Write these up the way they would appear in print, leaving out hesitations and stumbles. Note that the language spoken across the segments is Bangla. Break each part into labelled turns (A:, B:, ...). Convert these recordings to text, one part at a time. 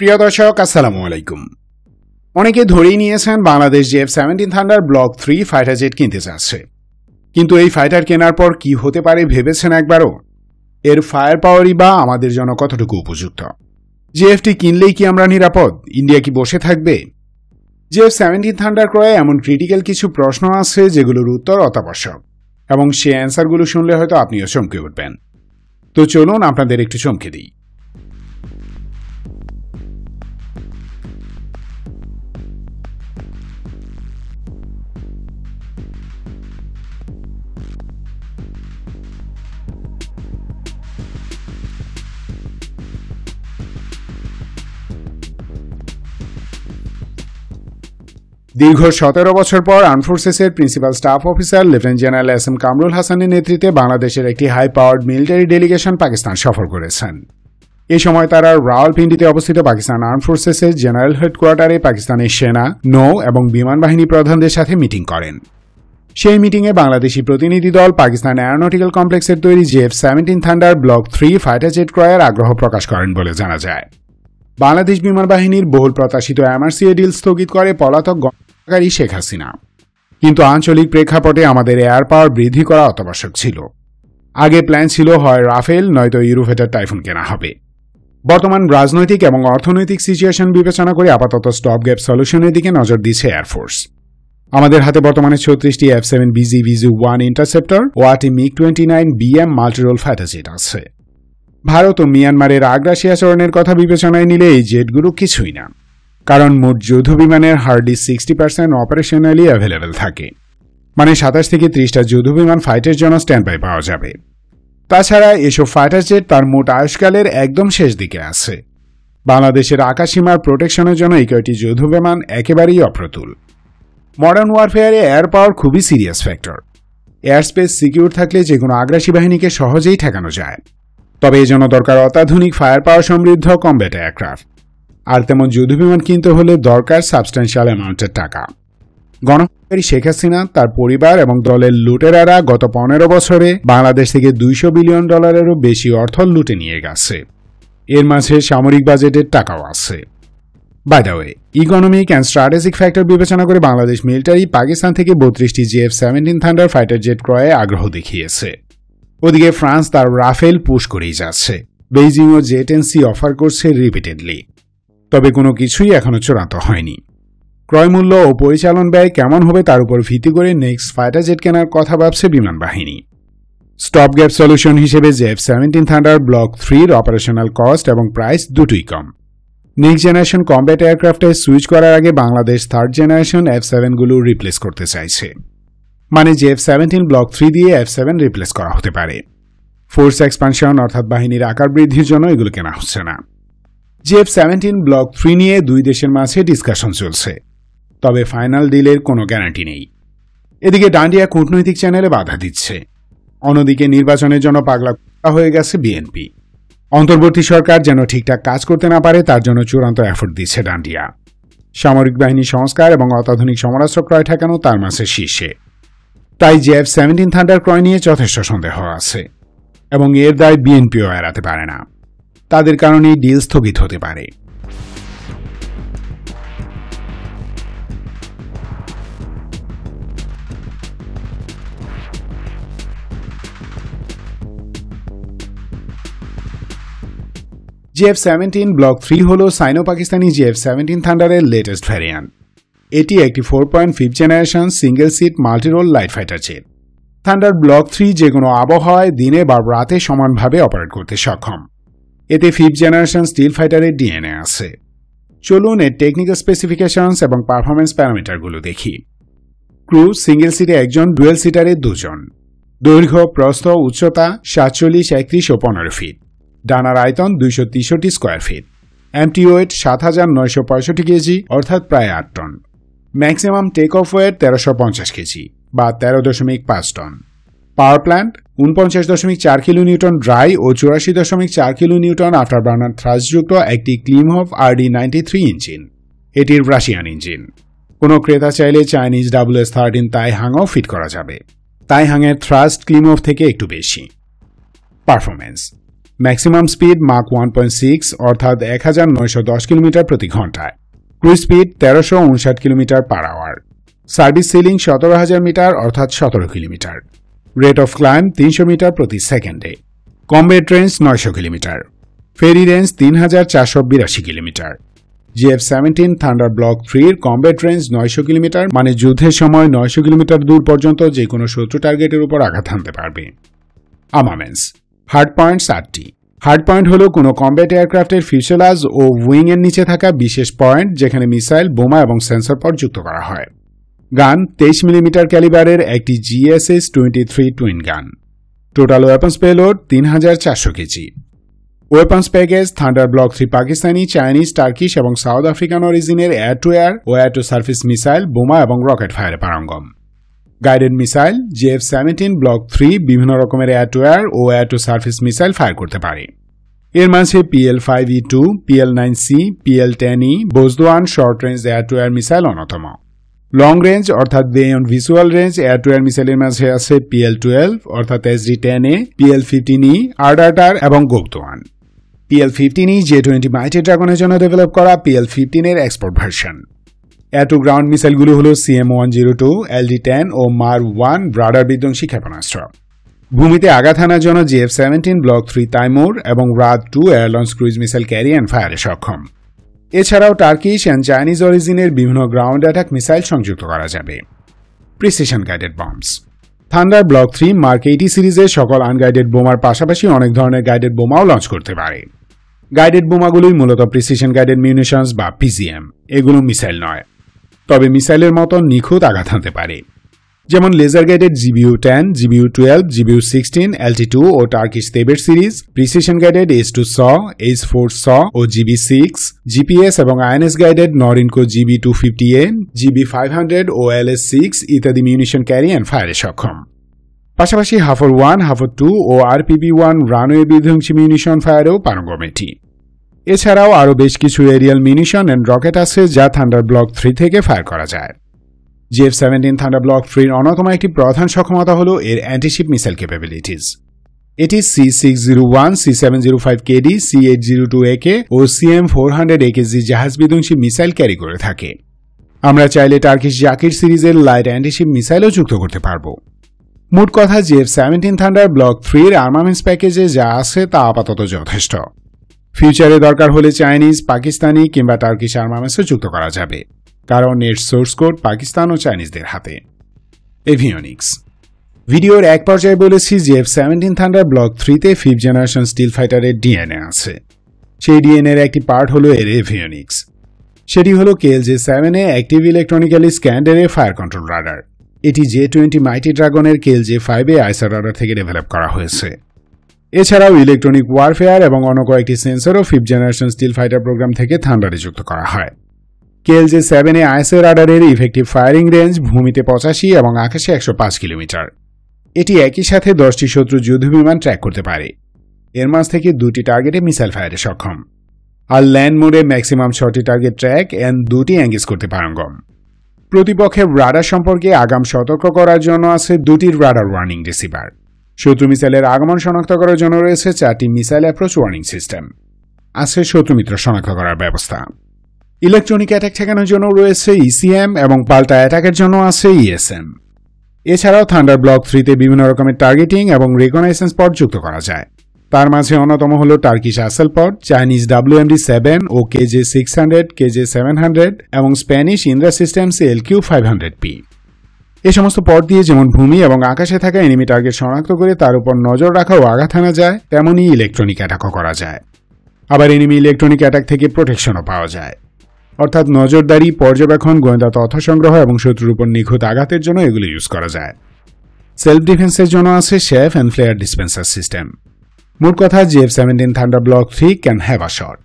A: প্রিয় দর্শক আসসালামু আলাইকুম। অনেকে ধরেই নিয়েছেন Bangladesh F-17 thunder block 3 fighter jet কিনতে যাচ্ছে, কিন্তু এই ফাইটার কেনার পর কি হতে পারে ভেবেছেন একবারও? এর ফায়ার পাওয়ারই বা আমাদের জন্য কতটুকু উপযুক্ত? জেএফটি কিনলেই কি আমরা নিরাপদ? ইন্ডিয়া কি বসে থাকবে? F-17 থান্ডার ক্রয়ে এমন ক্রিটিক্যাল কিছু প্রশ্ন আছে যেগুলোর উত্তর অত্যাবশ্যক, এবং সে অ্যান্সারগুলো শুনলে হয়তো আপনিও চমকে উঠবেন। তো চলুন আপনাদের একটু চমকে দিই। দীর্ঘ 17 বছর পর আর্মড ফোর্সেসের principal staff officer lieutenant general S M. Kamrul হাসানের নেতৃত্বে বাংলাদেশের একটি high powered military delegation Pakistan সফর করেছেন। এ সময় তারা রাওয়ালপিন্ডিতে অবস্থিত পাকিস্তান আর্মড ফোর্সেসের জেনারেল হেডকোয়ার্টারে পাকিস্তানের সেনা, নৌ এবং বিমান বাহিনী প্রধানদের সাথে মিটিং করেন। সেই মিটিংয়ে বাংলাদেশি প্রতিনিধি দল পাকিস্তান অ্যারোনটিক্যাল কমপ্লেক্সের তৈরি F-17 thunder block 3 fighter jet ক্রয়ের আগ্রহ প্রকাশ করেন বলে জানা যায়। বাংলাদেশ বিমান বাহিনীর বহুল প্রত্যাশিত MRCA ডিল স্থগিত করে পলাতক গণহত্যাকারী শেখ হাসিনা, কিন্তু আঞ্চলিক প্রেক্ষাপটে আমাদের এয়ার পাওয়ার বৃদ্ধি করা অত্যাবশ্যক ছিল। আগে প্ল্যান ছিল হয় রাফেল নয়তো ইউরোফেটার টাইফুন কেনা হবে। বর্তমান রাজনৈতিক এবং অর্থনৈতিক সিচুয়েশন বিবেচনা করে আপাতত স্টপ গ্যাপ সলিউশনের দিকে নজর দিচ্ছে এয়ারফোর্স। আমাদের হাতে বর্তমানে 36টি F-7BG VZ-1 ইন্টারসেপ্টর ও 8টি MiG-29 BM multirole fighter jet আছে। ভারত ও মিয়ানমারের আগ্রাসী কথা বিবেচনায় নিলে এই জেটগুলো কিছুই না, কারণ মোট যৌথ বিমানের হার্ডলি 60% অপারেশনালি অ্যাভেলেবেল থাকে, মানে 27 থেকে 30টা যৌথ বিমান ফাইটের জন্য স্ট্যান্ড বাই পাওয়া যাবে। তাছাড়া এসব ফাইটার জেট তার মোট আয়ুষ্কালের একদম শেষ দিকে আছে। বাংলাদেশের আকাশসীমার প্রোটেকশনের জন্য এই কয়টি যৌথ বিমান একেবারেই অপ্রতুল। মডার্ন ওয়ারফেয়ারে এয়ার পাওয়ার খুবই serious factor. Air space secure থাকলে যে কোনো আগ্রাসী বাহিনীকে সহজেই ঠেকানো যায়, তবে এজন্য দরকার অত্যাধুনিক ফায়ার পাওয়ার সমৃদ্ধ কমব্যাট এয়ারক্রাফট। আর তেমন যুদ্ধবিমান কিনতে হলে দরকার সাবস্ট্যান্সিয়াল অ্যামাউন্টের টাকা। গণহত্যাকারী শেখ হাসিনা, তার পরিবার এবং দলের লুটেরারা গত 15 বছরে বাংলাদেশ থেকে $200 বিলিয়ন বেশি অর্থ লুটে নিয়ে গেছে। এর মাঝে সামরিক বাজেটের টাকাও আছে। By the way, economic and strategic factor বিবেচনা করে বাংলাদেশ মিলিটারি পাকিস্তান থেকে 32টি F-17 থান্ডার ফাইটার জেট ক্রয়ে আগ্রহ দেখিয়েছে। ওদিকে ফ্রান্স তার রাফেল পুশ করেই যাচ্ছে। বেইজিংও জেট-এন-সি অফার করছে রিপিটেডলি, তবে কোনো কিছুই এখনো চূড়ান্ত হয়নি। ক্রয়মূল্য ও পরিচালন ব্যয় কেমন হবে তার উপর ভিত্তি করে নেক্সট ফাইটার জেট কেনার কথা ভাবছে বিমান বাহিনী। স্টপ গ্যাপ সলিউশন হিসেবে F-17 থান্ডার ব্লক 3-র অপারেশনাল কস্ট এবং প্রাইস দুটোই কম। নেক্সট জেনারেশন কমব্যাট এয়ারক্রাফটে সুইচ করার আগে বাংলাদেশ থার্ড জেনারেশন F-7গুলো রিপ্লেস করতে চাইছে, মানে F-17 ব্লক 3 দিয়ে F-7 রিপ্লেস করা হতে পারে। ফোর্স এক্সপানশন অর্থাৎ বাহিনীর আকার বৃদ্ধির জন্য এগুলো কেনা হচ্ছে না। F-17 ব্লক 3 নিয়ে দুই দেশের মাঝে ডিসকাশন চলছে, তবে ফাইনাল ডিলের কোনো গ্যারান্টি নেই। এদিকে ডান্ডিয়া কূটনৈতিক চ্যানেলে বাধা দিচ্ছে, অন্যদিকে নির্বাচনের জন্য পাগলা হয়ে গেছে বিএনপি। অন্তর্বর্তী সরকার যেন ঠিকঠাক কাজ করতে না পারে তার জন্য চূড়ান্ত এফোর্ট দিচ্ছে ডান্ডিয়া। সামরিক বাহিনী সংস্কার এবং অত্যাধুনিক সমরাস্ত্র ক্রয় ঠেকানো তার মাঝে শীর্ষে। তাই F-17 থান্ডার ক্রয় নিয়ে যথেষ্ট সন্দেহ আছে, এবং এর দায় বিএনপিও এড়াতে পারে না। তাদের কারণেই ডিল স্থগিত হতে পারে। F-17 ব্লক 3 হল সাইনো পাকিস্তানি F-17 থান্ডারের লেটেস্ট ভ্যারিয়েন্ট। এটি একটি 4.5 generation single seat multirole light fighter jet. Thunder block 3 যে কোনো আবহাওয়ায় দিনে বা রাতে সমানভাবে অপারেট করতে সক্ষম। এতে 5th জেনারেশন স্টিল ফাইটারের ডিএনএ আছে। চলুন এর টেকনিক্যাল স্পেসিফিকেশনস এবং পারফরমেন্স প্যারামিটারগুলো দেখি। ক্রু সিঙ্গেল সিটে একজন, ডুয়েল সিটারে দুজন। দৈর্ঘ্য, প্রস্থ, উচ্চতা 47, 31 ও 15 ফিট। ডানার আয়তন 263 square feet. Empty weight 7965 K G অর্থাৎ প্রায় 8 টন। Maximum take off weight 1350 K G বা 13.5 টন। পাওয়ার প্ল্যান্ট 49.4 কিলোনিউটন ড্রাই ও 84.4 কিলোনিউটন আফটার বার্নার থ্রাস্টযুক্ত একটি ক্লিমহফ RD-93 ইঞ্জিন। এটির রাশিয়ান ইঞ্জিন। কোনো ক্রেতা চাইলে চাইনিজ WS-13 তাইহাংও ফিট করা যাবে। তাইহাংয়ের থ্রাস্ট ক্লিমহফ থেকে একটু বেশি। পারফরমেন্স ম্যাক্সিমাম স্পিড মাক 1.6 অর্থাৎ 1910 কিলোমিটার প্রতি ঘন্টায়, cruise speed 1359 kilometre per hour, service ceiling 17,000 metre অর্থাৎ 17 kilometre, rate of climb 300 metre প্রতি সেকেন্ডে, combat range 900 kilometre, ferry range 3,482 kilometre. GF-17 thunder block 3 combat range 900 kilometre, মানে যুদ্ধের সময় 900 কিলোমিটার দূর পর্যন্ত যে কোনো শত্রু টার্গেটের উপর আঘাত হানতে পারবে। আর্মামেন্টস হার্ড পয়েন্টস 8টি। হার্ড পয়েন্ট হল কোনো কমব্যাট এয়ারক্রাফটের ফিউসেলাজ ও উইং এর নিচে থাকা বিশেষ পয়েন্ট যেখানে মিসাইল, বোমা এবং সেন্সর পড যুক্ত করা হয়। গান 23 মিলিমিটার ক্যালিবারের একটি GSS-23 twin gun. Total weapons payload 3,400 K G. Weapons package thunder block 3 Pakistani, Chinese, Turkish এবং সাউথ আফ্রিকান অরিজিনের এয়ার টু এয়ার ও এয়ার টু সার্ফেস মিসাইল, বোমা এবং রকেট ফায়ারে পারঙ্গম। গাইডেড মিসাইল GF-17 ব্লক 3 বিভিন্ন রকমের এয়ার টু এয়ার ও air to surface missile fire করতে পারে। এর মাঝে PL-5E2, PL-9C, PL-10E, Bozdogan short range air to air missile অন্যতম। লং রেঞ্জ অর্থাৎ beyond visual range air to air মিসাইলের মাঝে আছে PL-12 অর্থাৎ SD-10A, PL-15E, আর্ডার এবং গোবদোয়ান। PL-15E J-20 মাইটি ড্রাগনের জন্য ডেভেলপ করা PL-15 এর export version. Air to ground মিসাইলগুলো হল CM-102, LD-10 ও MAR-1 রাডার বিধ্বংসী ক্ষেপণাস্ত্র। ভূমিতে আঘাত হানার জন্য GF-17 ব্লক 3 তাইমুর এবং রাদ-2 air launch cruise missile carry and ফায়ারে সক্ষম। এছাড়াও টার্কিশ অ্যান্ড চাইনিজ অরিজিনের বিভিন্ন গ্রাউন্ড অ্যাটাক মিসাইল সংযুক্ত করা যাবে। Precision guided bombs thunder block 3 mark 80 সিরিজের সকল আনগাইডেড বোমার পাশাপাশি অনেক ধরনের গাইডেড বোমাও লঞ্চ করতে পারে। গাইডেড বোমাগুলোই মূলত প্রিসিশন গাইডেড মিউনিশনস বা PGM। এগুলো মিসাইল নয়, তবে মিসাইলের মতো নিখুঁত আঘাত হানতে পারে। যেমন laser guided GBU-10, GBU-12, GBU-16, LT-2 ও Turkish Teber series, precision guided H-2 SAW, H-4 SAW ও GB-6, GPS এবং INS guided Norinco GB-250A, GB-500 ও LS-6 ইত্যাদি মিউনিশন ক্যারি অ্যান্ড ফায়ারে সক্ষম। পাশাপাশি হাফর-1, হাফর-2 ও RPG-1 রানওয়ে বিধ্বংসী মিউনিশন ফায়ারেও পারঙ্গম এটি। এছাড়াও আরও বেশ কিছু এরিয়াল মিউনিশন অ্যান্ড রকেট আছে যা থান্ডার ব্লক 3 থেকে ফায়ার করা যায়। GF-17 থান্ডার ব্লক 3 এর অন্যতম একটি প্রধান সক্ষমতা হল এর অ্যান্টিশিপ মিসাইল ক্যাপাবিলিটিস। এটি C601, C705KD, C802AK ও CM400AKG জাহাজ বিধ্বংসী মিসাইল ক্যারি করে থাকে। আমরা চাইলে টার্কিশ জাকির সিরিজের লাইট অ্যান্টিশিপ মিসাইলও যুক্ত করতে পারব। মোট কথা GF-17 থান্ডার ব্লক 3 এর আর্মামেন্টস প্যাকেজে যা আছে তা আপাতত যথেষ্ট। ফিউচারে দরকার হলে চাইনিজ, পাকিস্তানি কিংবা টার্কিশ আর্মামেন্টসও যুক্ত করা যাবে, কারণ এর সোর্স কোড পাকিস্তান ও চাইনিজদের হাতে। এভিওনিক্স ভিডিওর এক পর্যায়ে বলেছি GF-17 থান্ডার ব্লক 3 তে 5th জেনারেশন স্টিল ফাইটারের ডিএনএ আছে। সেই ডিএনএর একটি পার্ট হলো এর এভিওনিক্স। সেটি হলো KLJ-7A অ্যাক্টিভ ইলেকট্রনিক্যালি স্ক্যান্ড এর ফায়ার কন্ট্রোল রাডার। এটি J-20 মাইটি ড্রাগনের KLJ-5A আইসার রাডার থেকে ডেভেলপ করা হয়েছে। এছাড়াও ইলেকট্রনিক ওয়ারফেয়ার এবং অন্য কয়েকটি সেন্সরও 5th generation stealth fighter programme থেকে থান্ডারে যুক্ত করা হয়। KLJ-7A আইএসআর রাডারের ইফেক্টিভ ফায়ারিং রেঞ্জ ভূমিতে 85 এবং আকাশে 105 কিলোমিটার। এটি একই সাথে 10টি শত্রু যুদ্ধবিমান ট্র্যাক করতে পারে। এর মাঝ থেকে 2টি টার্গেটে মিসাইল ফায়ারে সক্ষম। আর ল্যান্ড মোডে ম্যাক্সিমাম 6টি টার্গেট ট্র্যাক এন্ড 2টি এঙ্গেজ করতে পারঙ্গম। প্রতিপক্ষের রাডার সম্পর্কে আগাম সতর্ক করার জন্য আছে 2টি রাডার ওয়ার্নিং রিসিভার। শত্রু মিসাইলের আগমন শনাক্ত করার জন্য রয়েছে 4টি মিসাইল অ্যাপ্রোচ ওয়ার্নিং সিস্টেম। আছে শত্রু মিত্র শনাক্ত করার ব্যবস্থা। ইলেকট্রনিক অ্যাটাক ঠেকানোর জন্য রয়েছে ECM এবং পাল্টা অ্যাটাকের জন্য আছে ESM। এছাড়াও থান্ডার ব্লক 3 তে বিভিন্ন রকমের টার্গেটিং এবং রিকগনাইসেন্স পড যুক্ত করা যায়। তার মাঝে অন্যতম হল টার্কিশ আসেল পড, চাইনিজ WMD-7 ও KJ-600, KJ-700 এবং স্প্যানিশ ইন্দ্রা সিস্টেমস LQ-500P। এ সমস্ত পড দিয়ে যেমন ভূমি এবং আকাশে থাকা এনিমি টার্গেট শনাক্ত করে তার উপর নজর রাখা ও আঘাত হানা যায়, তেমনই ইলেকট্রনিক অ্যাটাকও করা যায়। আবার এনিমি ইলেকট্রনিক অ্যাটাক থেকে প্রোটেকশনও পাওয়া যায়। অর্থাৎ নজরদারি, পর্যবেক্ষণ, গোয়েন্দা তথ্য সংগ্রহ এবং শত্রুর উপর নিখুঁত আঘাতের জন্য এগুলো ইউজ করা যায়। সেলফ ডিফেন্সের জন্য আছে chaff and flare dispenser system. মোট কথা GF-17 thunder block 3 can have a shot.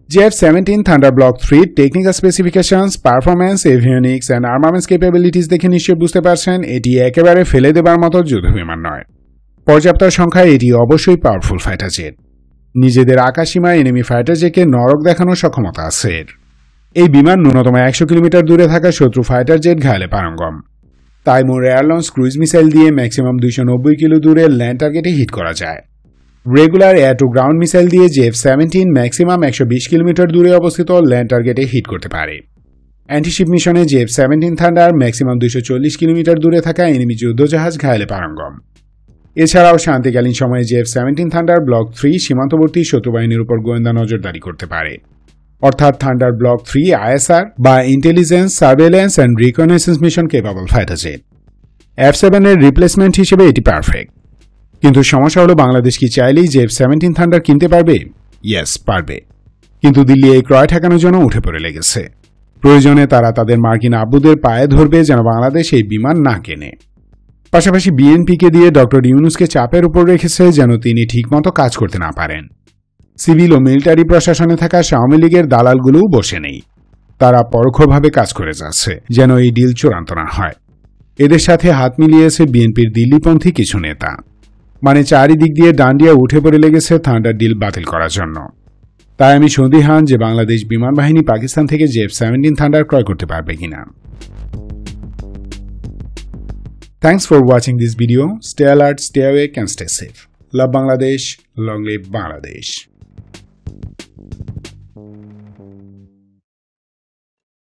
A: GF-17 thunder block 3 technical specifications, performance, avionics and armaments capabilities দেখে নিশ্চয়ই বুঝতে পারছেন এটি একেবারে ফেলে দেবার মতো যুদ্ধবিমান নয়। পর্যাপ্ত সংখ্যায় এটি অবশ্যই পাওয়ারফুল ফাইটার জেট। নিজেদের আকাশসীমায় এনিমি ফাইটার জেটকে নরক দেখানোর সক্ষমতা আছে এর। এই বিমান ন্যূনতম 100 কিলোমিটার দূরে থাকা শত্রু ফাইটার জেট ঘায়েলে পারঙ্গম। Taimur air launch cruise missile দিয়ে ম্যাক্সিমাম 290 কিলো দূরে ল্যান্ড টার্গেটে হিট করা যায়। Regular air to ground missile দিয়ে JF-17 ম্যাক্সিমাম 120 কিলোমিটার দূরে অবস্থিত ল্যান্ড টার্গেটে হিট করতে পারে। অ্যান্টিশিপ মিশনে JF-17 থান্ডার ম্যাক্সিমাম 240 কিলোমিটার দূরে থাকা এনিমি যুদ্ধজাহাজ ঘায়েলে পারঙ্গম। এছাড়াও শান্তিকালীন সময়ে JF-17 থান্ডার ব্লক 3 সীমান্তবর্তী শত্রুবাহিনীর উপর গোয়েন্দা নজরদারি করতে পারে। অর্থাৎ থান্ডার ব্লক 3 ISR বা intelligence, surveillance and reconnaissance mission capable fighter jet. F-7 এর রিপ্লেসমেন্ট হিসেবে এটি পারফেক্ট। কিন্তু সমস্যা হলো বাংলাদেশ কি চাইলেই JF-17 থান্ডার কিনতে পারবে? ইয়েস, পারবে। কিন্তু দিল্লি এই ক্রয় ঠেকানোর জন্য উঠে পড়ে লেগেছে। প্রয়োজনে তারা তাদের মার্কিন আব্বুদের পায়ে ধরবে যেন বাংলাদেশ এই বিমান না কেনে। পাশাপাশি বিএনপিকে দিয়ে ডক্টর ইউনূসকে চাপের উপর রেখেছে যেন তিনি ঠিকমতো কাজ করতে না পারেন। সিভিল ও মিলিটারি প্রশাসনে থাকা আওয়ামী লীগের দালালগুলোও বসে নেই। তারা পরোক্ষভাবে কাজ করে যাচ্ছে যেন এই ডিল চূড়ান্ত না হয়। এদের সাথে হাত মিলিয়েছে বিএনপির দিল্লিপন্থী কিছু নেতা। মানে চারিদিক দিয়ে ডান্ডিয়া উঠে পড়ে লেগেছে থান্ডার ডিল বাতিল করার জন্য। তাই আমি সন্দিহান যে বাংলাদেশ বিমান বাহিনী পাকিস্তান থেকে JF-17 থান্ডার ক্রয় করতে পারবে কিনা। Thanks for watching this video. Stay alert, stay awake and stay safe. Love Bangladesh. Long live Bangladesh.